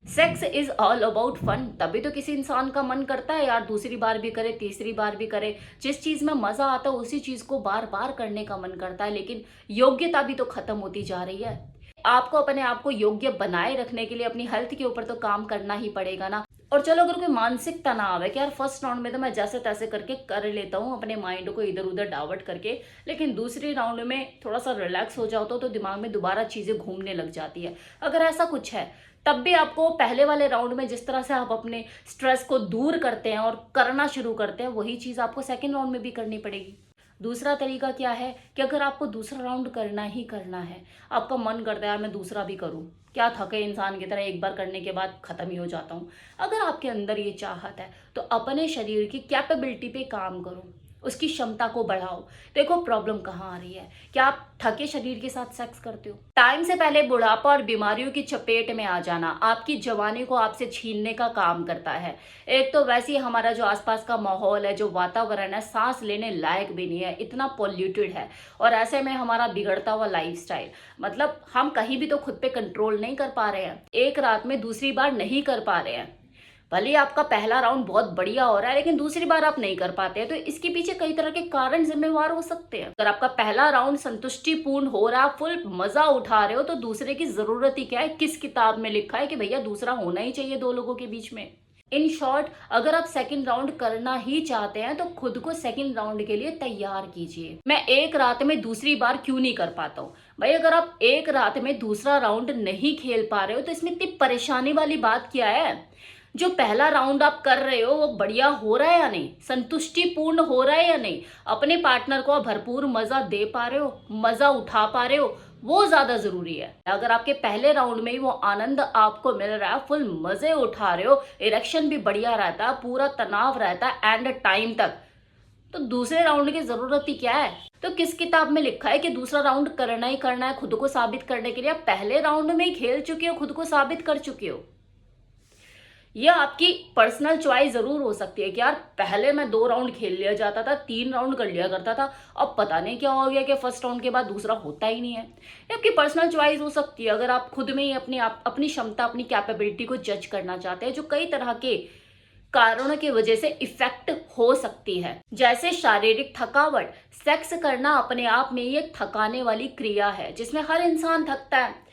Sex is all about fun. तभी तो किसी इंसान का मन करता है यार दूसरी बार भी करे, तीसरी बार भी करे। जिस चीज में मजा आता है उसी चीज को बार बार करने का मन करता है, लेकिन योग्यता भी तो खत्म होती जा रही है। आपको अपने आप को योग्य बनाए रखने के लिए अपनी हेल्थ के ऊपर तो काम करना ही पड़ेगा ना। और चलो अगर कोई मानसिक तनाव है कि यार फर्स्ट राउंड में तो मैं जैसे तैसे करके कर लेता हूँ अपने माइंड को इधर उधर डाइवर्ट करके, लेकिन दूसरी राउंड में थोड़ा सा रिलैक्स हो जाओ तो दिमाग में दोबारा चीजें घूमने लग जाती है। अगर ऐसा कुछ है तब भी आपको पहले वाले राउंड में जिस तरह से आप अपने स्ट्रेस को दूर करते हैं और करना शुरू करते हैं वही चीज आपको सेकेंड राउंड में भी करनी पड़ेगी। दूसरा तरीका क्या है कि अगर आपको दूसरा राउंड करना ही करना है, आपका मन करता है यार मैं दूसरा भी करूं, क्या थके इंसान की तरह एक बार करने के बाद खत्म ही हो जाता हूं। अगर आपके अंदर ये चाहत है तो अपने शरीर की कैपेबिलिटी पे काम करो, उसकी क्षमता को बढ़ाओ। देखो प्रॉब्लम कहाँ आ रही है, क्या आप थके शरीर के साथ सेक्स करते हो? टाइम से पहले बुढ़ापा और बीमारियों की चपेट में आ जाना आपकी जवानी को आपसे छीनने का काम करता है। एक तो वैसे ही हमारा जो आसपास का माहौल है, जो वातावरण है, सांस लेने लायक भी नहीं है, इतना पॉल्यूटेड है। और ऐसे में हमारा बिगड़ता हुआ लाइफस्टाइल, मतलब हम कहीं भी तो खुद पे कंट्रोल नहीं कर पा रहे हैं, एक रात में दूसरी बार नहीं कर पा रहे हैं। भले ही आपका पहला राउंड बहुत बढ़िया हो रहा है लेकिन दूसरी बार आप नहीं कर पाते हैं, तो इसके पीछे कई तरह के कारण जिम्मेवार हो सकते हैं। अगर आपका पहला राउंड संतुष्टिपूर्ण हो रहा है, फुल मजा उठा रहे हो, तो दूसरे की जरूरत ही क्या है? किस किताब में लिखा है कि भैया दूसरा होना ही चाहिए दो लोगों के बीच में? इन शॉर्ट, अगर आप सेकंड राउंड करना ही चाहते हैं तो खुद को सेकंड राउंड के लिए तैयार कीजिए। मैं एक रात में दूसरी बार क्यों नहीं कर पाता हूँ? भाई अगर आप एक रात में दूसरा राउंड नहीं खेल पा रहे हो तो इसमें इतनी परेशानी वाली बात क्या है? जो पहला राउंड आप कर रहे हो वो बढ़िया हो रहा है या नहीं, संतुष्टिपूर्ण हो रहा है या नहीं, अपने पार्टनर को आप भरपूर मजा दे पा रहे हो, मजा उठा पा रहे हो, वो ज्यादा जरूरी है। अगर आपके पहले राउंड में ही वो आनंद आपको मिल रहा है, फुल मजे उठा रहे हो, इरेक्शन भी बढ़िया रहता है, पूरा तनाव रहता है एंड टाइम तक, तो दूसरे राउंड की जरूरत ही क्या है? तो किस किताब में लिखा है कि दूसरा राउंड करना ही करना है खुद को साबित करने के लिए? आप पहले राउंड में ही खेल चुके हो, खुद को साबित कर चुके हो। यह आपकी पर्सनल चॉइस जरूर हो सकती है कि यार पहले मैं 2 राउंड खेल लिया जाता था, 3 राउंड कर लिया करता था, अब पता नहीं क्या हो गया कि फर्स्ट राउंड के बाद दूसरा होता ही नहीं है। ये आपकी पर्सनल चॉइस हो सकती है अगर आप खुद में ही अपनी क्षमता, अपनी कैपेबिलिटी को जज करना चाहते हैं, जो कई तरह के कारणों की वजह से इफेक्ट हो सकती है, जैसे शारीरिक थकावट। सेक्स करना अपने आप में ही एक थकाने वाली क्रिया है जिसमें हर इंसान थकता है।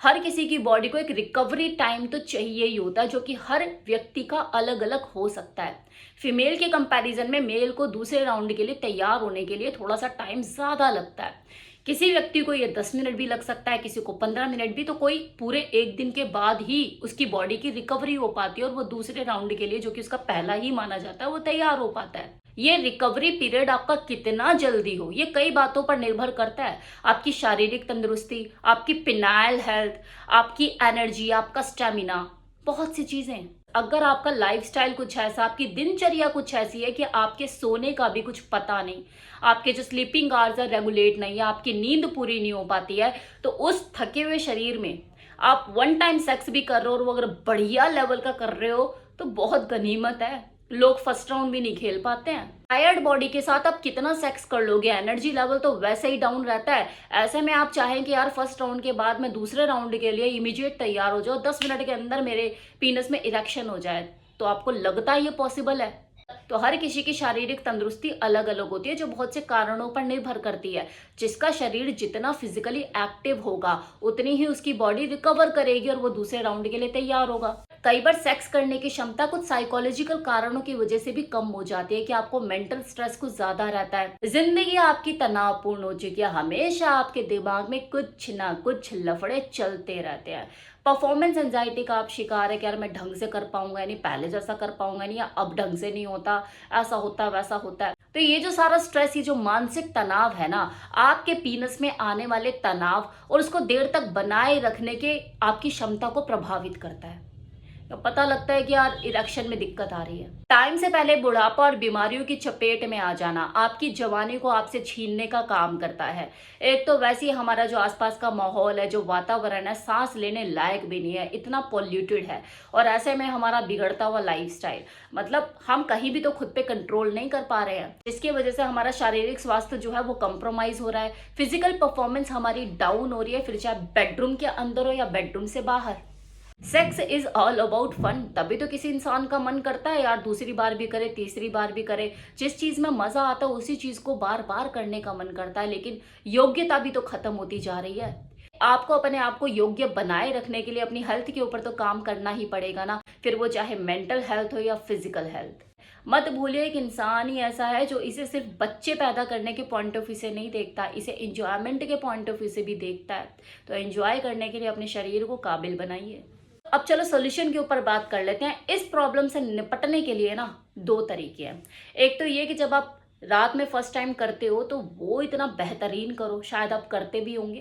हर किसी की बॉडी को एक रिकवरी टाइम तो चाहिए ही होता है, जो कि हर व्यक्ति का अलग अलग हो सकता है। फीमेल के कंपैरिजन में मेल को दूसरे राउंड के लिए तैयार होने के लिए थोड़ा सा टाइम ज्यादा लगता है। किसी व्यक्ति को ये 10 मिनट भी लग सकता है, किसी को 15 मिनट भी, तो कोई पूरे एक दिन के बाद ही उसकी बॉडी की रिकवरी हो पाती है और वो दूसरे राउंड के लिए, जो कि उसका पहला ही माना जाता है, वो तैयार हो पाता है। ये रिकवरी पीरियड आपका कितना जल्दी हो ये कई बातों पर निर्भर करता है। आपकी शारीरिक तंदुरुस्ती, आपकी पिनाइल हेल्थ, आपकी एनर्जी, आपका स्टेमिना, बहुत सी चीजें। अगर आपका लाइफस्टाइल कुछ ऐसा, आपकी दिनचर्या कुछ ऐसी है कि आपके सोने का भी कुछ पता नहीं, आपके जो स्लीपिंग आवर्स है रेगुलेट नहीं है, आपकी नींद पूरी नहीं हो पाती है, तो उस थके हुए शरीर में आप वन टाइम सेक्स भी कर रहे हो और वो अगर बढ़िया लेवल का कर रहे हो तो बहुत गनीमत है। लोग फर्स्ट राउंड भी नहीं खेल पाते हैं। टायर्ड बॉडी के साथ आप कितना सेक्स कर लोगे, एनर्जी लेवल तो वैसे ही डाउन रहता है। ऐसे में आप चाहें कि यार फर्स्ट राउंड के बाद मैं दूसरे राउंड के लिए इमीडिएट तैयार हो जाओ, 10 मिनट के अंदर मेरे पीनस में इरेक्शन हो जाए, तो आपको लगता है ये पॉसिबल है? तो हर किसी की शारीरिक तंदुरुस्ती अलग अलग होती है, जो बहुत से कारणों पर निर्भर करती है। जिसका शरीर जितना फिजिकली एक्टिव होगा उतनी ही उसकी बॉडी रिकवर करेगी और वो दूसरे राउंड के लिए तैयार होगा। कई बार सेक्स करने की क्षमता कुछ साइकोलॉजिकल कारणों की वजह से भी कम हो जाती है कि आपको मेंटल स्ट्रेस कुछ ज्यादा रहता है, जिंदगी आपकी तनावपूर्ण हो चुकी है, हमेशा आपके दिमाग में कुछ ना कुछ लफड़े चलते रहते हैं। परफॉर्मेंस एंजाइटी का आप शिकार है कि यार मैं ढंग से कर पाऊंगा नहीं, पहले जैसा कर पाऊंगा नहीं, या अब ढंग से नहीं होता, ऐसा होता वैसा होता है। तो ये जो सारा स्ट्रेस, ये जो मानसिक तनाव है ना, आपके पीनस में आने वाले तनाव और उसको देर तक बनाए रखने के आपकी क्षमता को प्रभावित करता है। तो पता लगता है कि यार इरेक्शन में दिक्कत आ रही है। टाइम से पहले बुढ़ापा और बीमारियों की चपेट में आ जाना आपकी जवानी को आपसे छीनने का काम करता है। एक तो वैसे ही हमारा जो आसपास का माहौल है, जो वातावरण है, सांस लेने लायक भी नहीं है, इतना पॉल्यूटेड है। और ऐसे में हमारा बिगड़ता हुआ लाइफस्टाइल, मतलब हम कहीं भी तो खुद पे कंट्रोल नहीं कर पा रहे हैं, जिसकी वजह से हमारा शारीरिक स्वास्थ्य जो है वो कंप्रोमाइज हो रहा है, फिजिकल परफॉर्मेंस हमारी डाउन हो रही है, फिर चाहे बेडरूम के अंदर हो या बेडरूम से बाहर। Sex is all about fun, तभी तो किसी इंसान का मन करता है यार दूसरी बार भी करे, तीसरी बार भी करे। जिस चीज में मजा आता है उसी चीज को बार बार करने का मन करता है, लेकिन योग्यता भी तो खत्म होती जा रही है। आपको अपने आप को योग्य बनाए रखने के लिए अपनी हेल्थ के ऊपर तो काम करना ही पड़ेगा ना, फिर वो चाहे मेंटल हेल्थ हो या फिजिकल हेल्थ। मत भूलिए एक इंसान ही ऐसा है जो इसे सिर्फ बच्चे पैदा करने के पॉइंट ऑफ व्यू से नहीं देखता, इसे एंजॉयमेंट के पॉइंट ऑफ व्यू से भी देखता है। तो एंजॉय करने के लिए अपने शरीर को काबिल बनाइए। अब चलो सोल्यूशन के ऊपर बात कर लेते हैं। इस प्रॉब्लम से निपटने के लिए ना दो तरीके हैं। एक तो ये कि जब आप रात में फर्स्ट टाइम करते हो तो वो इतना बेहतरीन करो, शायद आप करते भी होंगे,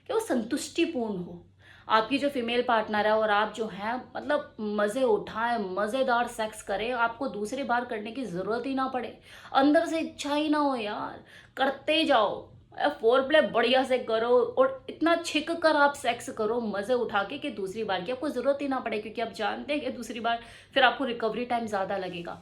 कि वो संतुष्टिपूर्ण हो। आपकी जो फीमेल पार्टनर है और आप जो हैं मतलब मज़े उठाएं, मज़ेदार सेक्स करें, आपको दूसरी बार करने की ज़रूरत ही ना पड़े, अंदर से इच्छा ही ना हो यार, करते जाओ। फोर प्ले बढ़िया से करो और इतना छिक कर आप सेक्स करो मज़े उठा के कि दूसरी बार की आपको ज़रूरत ही ना पड़े, क्योंकि आप जानते हैं कि दूसरी बार फिर आपको रिकवरी टाइम ज़्यादा लगेगा।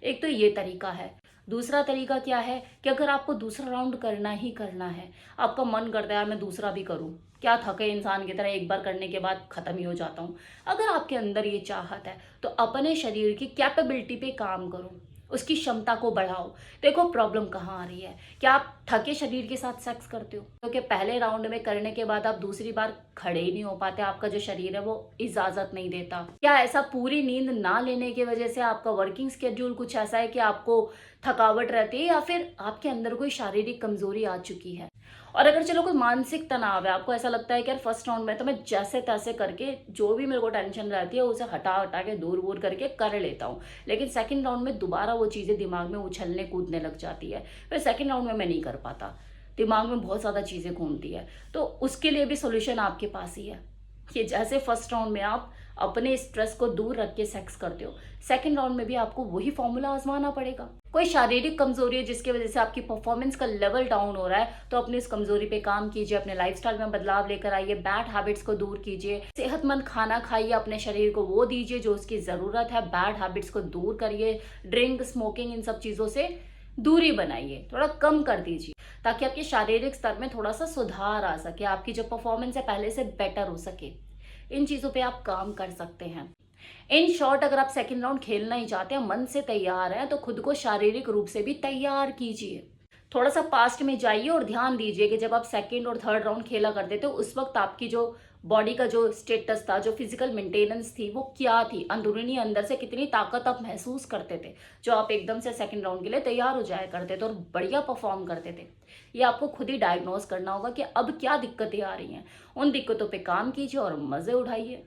एक तो ये तरीका है। दूसरा तरीका क्या है कि अगर आपको दूसरा राउंड करना ही करना है, आपका मन करता है यार मैं दूसरा भी करूं, क्या थके इंसान की तरह एक बार करने के बाद ख़त्म ही हो जाता हूं। अगर आपके अंदर ये चाहत है तो अपने शरीर की कैपेबिलिटी पे काम करो, उसकी क्षमता को बढ़ाओ। देखो प्रॉब्लम कहाँ आ रही है, क्या आप थके शरीर के साथ सेक्स करते हो क्योंकि पहले राउंड में करने के बाद आप दूसरी बार खड़े ही नहीं हो पाते, आपका जो शरीर है वो इजाजत नहीं देता। क्या ऐसा पूरी नींद ना लेने की वजह से आपका वर्किंग स्केड्यूल कुछ ऐसा है कि आपको थकावट रहती है, या फिर आपके अंदर कोई शारीरिक कमजोरी आ चुकी है? और अगर चलो कोई मानसिक तनाव है, आपको ऐसा लगता है कि यार फर्स्ट राउंड में तो मैं जैसे तैसे करके जो भी मेरे को टेंशन रहती है उसे हटा हटा के दूर दूर करके कर लेता हूँ, लेकिन सेकंड राउंड में दोबारा वो चीज़ें दिमाग में उछलने कूदने लग जाती है, फिर सेकंड राउंड में मैं नहीं कर पाता, दिमाग में बहुत ज़्यादा चीज़ें घूमती है। तो उसके लिए भी सोल्यूशन आपके पास ही है कि जैसे फर्स्ट राउंड में आप अपने स्ट्रेस को दूर रख के सेक्स करते हो, सेकंड राउंड में भी आपको वही फॉर्मूला आजमाना पड़ेगा। कोई शारीरिक कमजोरी है जिसकी वजह से आपकी परफॉर्मेंस का लेवल डाउन हो रहा है, तो अपनी इस कमजोरी पे काम कीजिए, अपने लाइफस्टाइल में बदलाव लेकर आइए, बैड हैबिट्स को दूर कीजिए, सेहतमंद खाना खाइए, अपने शरीर को वो दीजिए जो उसकी ज़रूरत है, बैड हैबिट्स को दूर करिए, ड्रिंक स्मोकिंग इन सब चीज़ों से दूरी बनाइए, थोड़ा कम कर दीजिए, ताकि आपके शारीरिक स्तर में थोड़ा सा सुधार आ सके, आपकी जो परफॉर्मेंस है पहले से बेटर हो सके। इन चीज़ों पे आप काम कर सकते हैं। इन शॉर्ट अगर आप सेकंड राउंड खेलना ही चाहते हैं, मन से तैयार हैं, तो खुद को शारीरिक रूप से भी तैयार कीजिए। थोड़ा सा पास्ट में जाइए और ध्यान दीजिए कि जब आप सेकंड और थर्ड राउंड खेला करते थे उस वक्त आपकी जो बॉडी का जो स्टेटस था, जो फिजिकल मेंटेनेंस थी वो क्या थी, अंदरूनी अंदर से कितनी ताकत आप महसूस करते थे, जो आप एकदम से सेकंड राउंड के लिए तैयार हो जाया करते थे और बढ़िया परफॉर्म करते थे। ये आपको खुद ही डायग्नोज करना होगा कि अब क्या दिक्कतें आ रही हैं, उन दिक्कतों पे काम कीजिए और मज़े उठाइए।